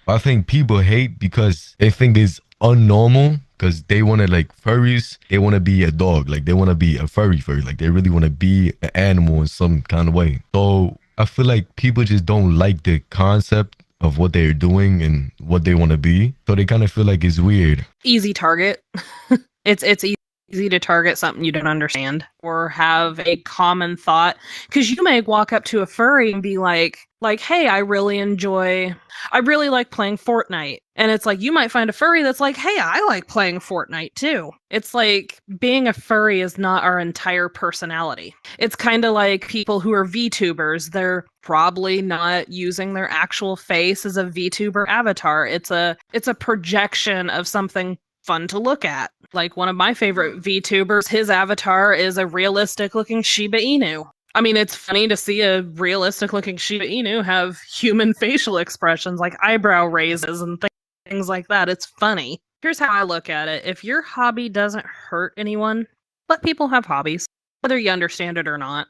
I think people hate because they think it's unnormal because they want to like furries. They want to be a dog, like they want to be a furry, like they really want to be an animal in some kind of way. So I feel like people just don't like the concept of what they're doing and what they want to be. So they kind of feel like it's weird. Easy target. It's easy to target something you don't understand or have a common thought, because you may walk up to a furry and be like, hey, I really like playing Fortnite. And it's like, you might find a furry that's like, hey, I like playing Fortnite too. It's like being a furry is not our entire personality. It's kind of like people who are VTubers. They're probably not using their actual face as a VTuber avatar. It's a projection of something fun to look at. Like one of my favorite VTubers, his avatar is a realistic looking Shiba Inu. I mean, it's funny to see a realistic looking Shiba Inu have human facial expressions like eyebrow raises and things like that. It's funny. Here's how I look at it. If your hobby doesn't hurt anyone, let people have hobbies, whether you understand it or not.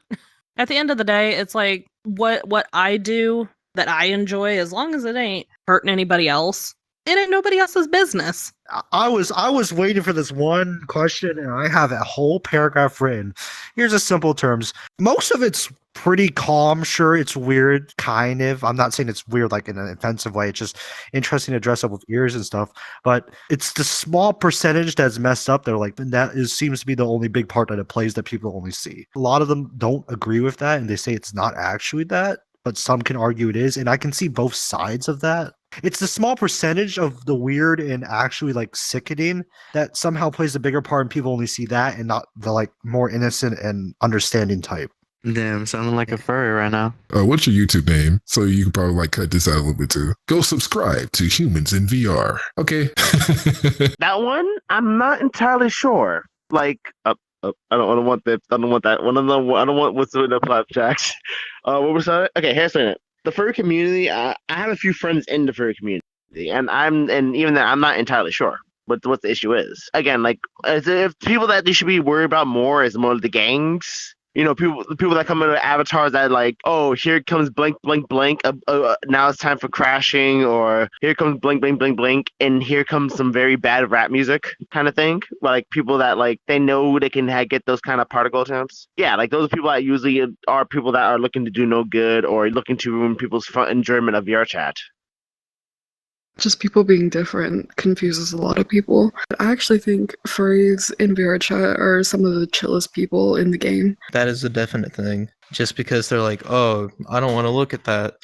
At the end of the day, it's like what I do that I enjoy, as long as it ain't hurting anybody else, it ain't nobody else's business. I was waiting for this one question, and I have a whole paragraph written. Here's the simple terms. Most of it's pretty calm. Sure, it's weird, kind of. I'm not saying it's weird like in an offensive way. It's just interesting to dress up with ears and stuff. But it's the small percentage that's messed up. They're like, seems to be the only big part that it plays that people only see. A lot of them don't agree with that, and they say it's not actually that. But some can argue it is, and I can see both sides of that. It's the small percentage of the weird and actually like sickening that somehow plays a bigger part, and people only see that and not the like more innocent and understanding type. Damn, sounding like a furry right now. What's your YouTube name? So you can probably like cut this out a little bit too. Go subscribe to Humans in VR. Okay. That one, I'm not entirely sure. Like, I don't want that. I don't want that one. I don't want what's in the flapjacks. What was that? Okay, here's the furry community. I have a few friends in the furry community, and even then, I'm not entirely sure what the issue is. Again, like, as if people that they should be worried about more is more of the gangs. You know, the people that come into avatars that like, oh, here comes blank, blank, blank. Now it's time for crashing, or here comes blink, blink, blink, blink, and here comes some very bad rap music kind of thing. Like people that like they know they can get those kind of particle attempts. Yeah, like those people that usually are people that are looking to do no good or looking to ruin people's fun enjoyment of VR chat. Just people being different confuses a lot of people. I actually think furries in VRChat are some of the chillest people in the game. That is a definite thing. Just because they're like, oh, I don't want to look at that.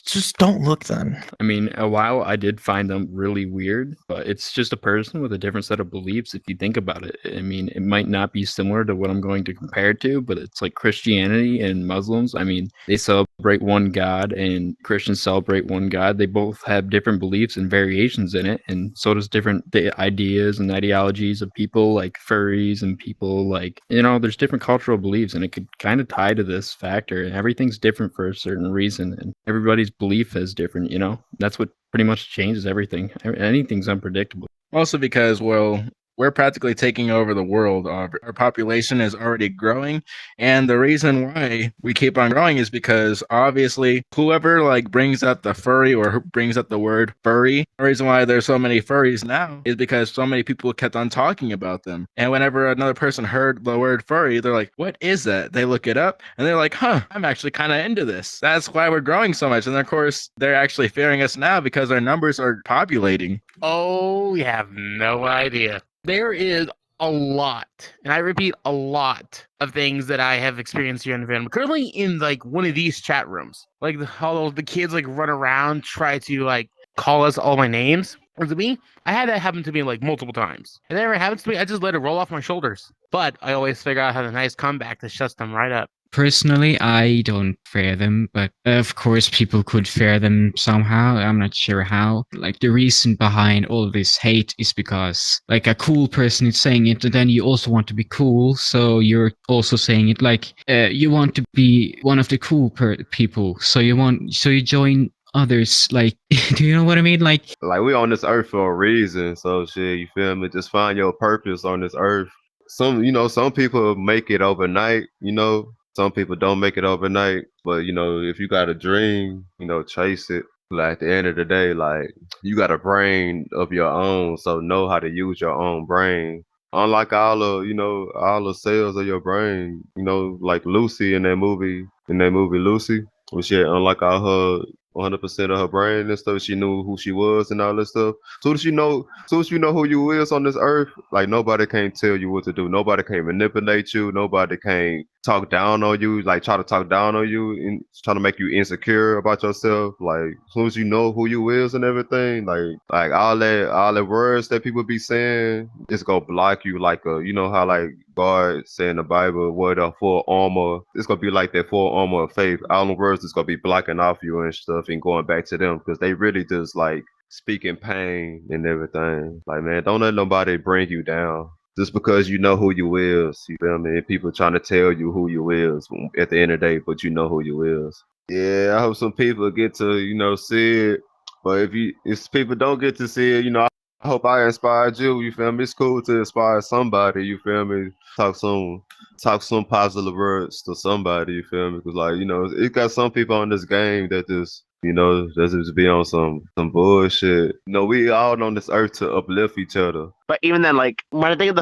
Just don't look then. I mean, a while I did find them really weird, but it's just a person with a different set of beliefs if you think about it. I mean, it might not be similar to what I'm going to compare it to, but it's like Christianity and Muslims. I mean, they celebrate one God and Christians celebrate one God. They both have different beliefs and variations in it, and so does different ideas and ideologies of people like furries and people like, you know, there's different cultural beliefs, and it could kind of tie to this factor, and everything's different for a certain reason, and everybody's belief is different, you know. That's what pretty much changes everything. Anything's unpredictable. Also because, well, we're practically taking over the world. Our population is already growing, and the reason why we keep on growing is because obviously whoever like brings up the furry or who brings up the word furry, the reason why there's so many furries now is because so many people kept on talking about them. And whenever another person heard the word furry, they're like, what is that? They look it up and they're like, huh, I'm actually kind of into this. That's why we're growing so much. And of course, they're actually fearing us now because our numbers are populating. Oh, you have no idea. There is a lot, and I repeat, a lot of things that I have experienced here in Vietnam. Currently in like one of these chat rooms, like all the kids like run around, try to like call us all my names. And to me, I had that happen to me like multiple times. If it ever happens to me, I just let it roll off my shoulders. But I always figure out how a nice comeback that shuts them right up. Personally, I don't fear them, but of course people could fear them somehow. I'm not sure how. Like the reason behind all this hate is because like a cool person is saying it, and then you also want to be cool, so you're also saying it like you want to be one of the cool people, so you join others. Like, do you know what I mean? Like we on this earth for a reason, so shit, you feel me? Just find your purpose on this earth. Some people make it overnight, you know. Some people don't make it overnight, but, you know, if you got a dream, you know, chase it. Like at the end of the day, like you got a brain of your own, so know how to use your own brain. Unlike all the cells of your brain, like Lucy in that movie Lucy, when she had unlike all her 100% of her brain and stuff, she knew who she was and all that stuff. Soon as you know who you is on this earth, like nobody can tell you what to do. Nobody can manipulate you. Nobody can talk down on you, like try to talk down on you and try to make you insecure about yourself. Like as soon as you know who you is and everything, like all the words that people be saying, it's gonna block you like how like God say in the Bible, what a full armor. It's gonna be like that full armor of faith. All the words is gonna be blocking off you and stuff and going back to them because they really just like speaking pain and everything. Like man, don't let nobody bring you down. Just because you know who you is, you feel me? People trying to tell you who you is at the end of the day, but you know who you is. Yeah, I hope some people get to, see it. But if people don't get to see it, I hope I inspired you. You feel me? It's cool to inspire somebody. You feel me? Talk some positive words to somebody. You feel me? Because it got some people on this game that just just be on some bullshit. We all on this earth to uplift each other. But even then, like when I think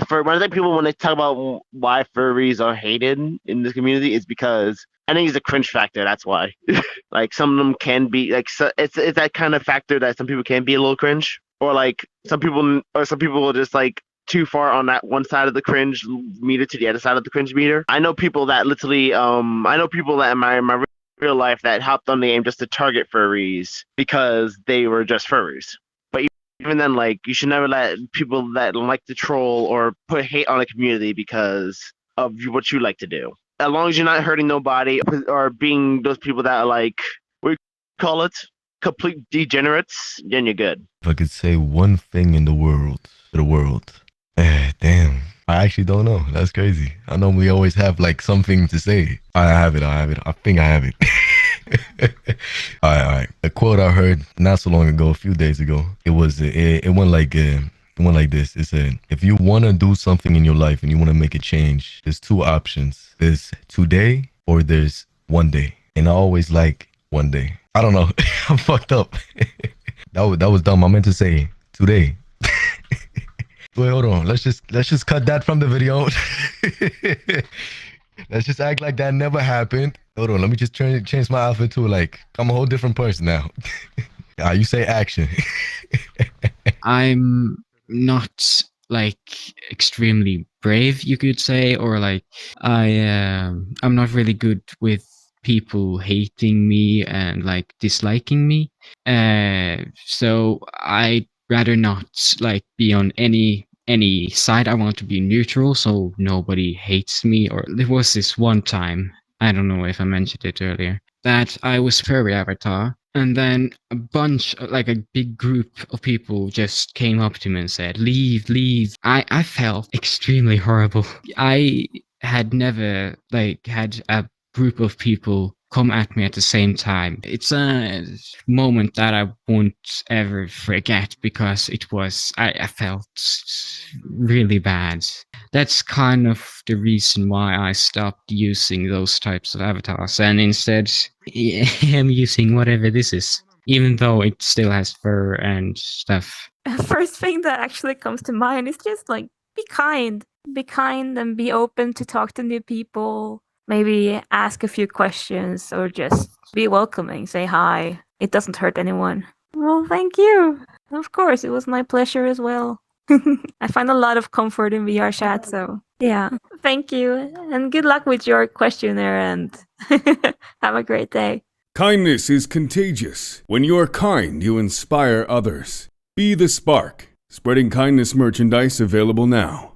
people when they talk about why furries are hated in this community, is because I think it's a cringe factor. That's why. Like some of them can be like it's that kind of factor that some people can be a little cringe, or like some people will just like too far on that one side of the cringe meter to the other side of the cringe meter. I know people that literally in my real life that hopped on the game just to target furries because they were just furries. But even then, like you should never let people that like to troll or put hate on a community because of what you like to do. As long as you're not hurting nobody or being those people that are like, what do you call it, complete degenerates, then you're good. If I could say one thing in the world, damn. I actually don't know. That's crazy. I normally always have like something to say. I have it. I think I have it. All right. A quote I heard not so long ago, a few days ago. It went like this. It said, if you want to do something in your life and you want to make a change, there's two options. There's today or there's one day. And I always like one day. I don't know. I'm fucked up. That was dumb. I meant to say today. Wait, hold on. Let's just cut that from the video. Let's just act like that never happened. Hold on. Let me just change my outfit to like I'm a whole different person now. You say action. I'm not like extremely brave, you could say, or like I'm not really good with people hating me and like disliking me. So I rather not like be on any side. I want to be neutral so nobody hates me. Or there was this one time, I don't know if I mentioned it earlier, that I was furry avatar, and then a bunch, like a big group of people just came up to me and said, leave. I felt extremely horrible. I had never like had a group of people come at me at the same time. It's a moment that I won't ever forget because I felt really bad. That's kind of the reason why I stopped using those types of avatars and instead am using whatever this is, even though it still has fur and stuff. First thing that actually comes to mind is just like be kind and be open to talk to new people. Maybe ask a few questions or just be welcoming, say hi. It doesn't hurt anyone. Well, thank you. Of course, it was my pleasure as well. I find a lot of comfort in VR chat, so yeah. Thank you, and good luck with your questionnaire, and have a great day. Kindness is contagious. When you are kind, you inspire others. Be the spark. Spreading kindness merchandise available now.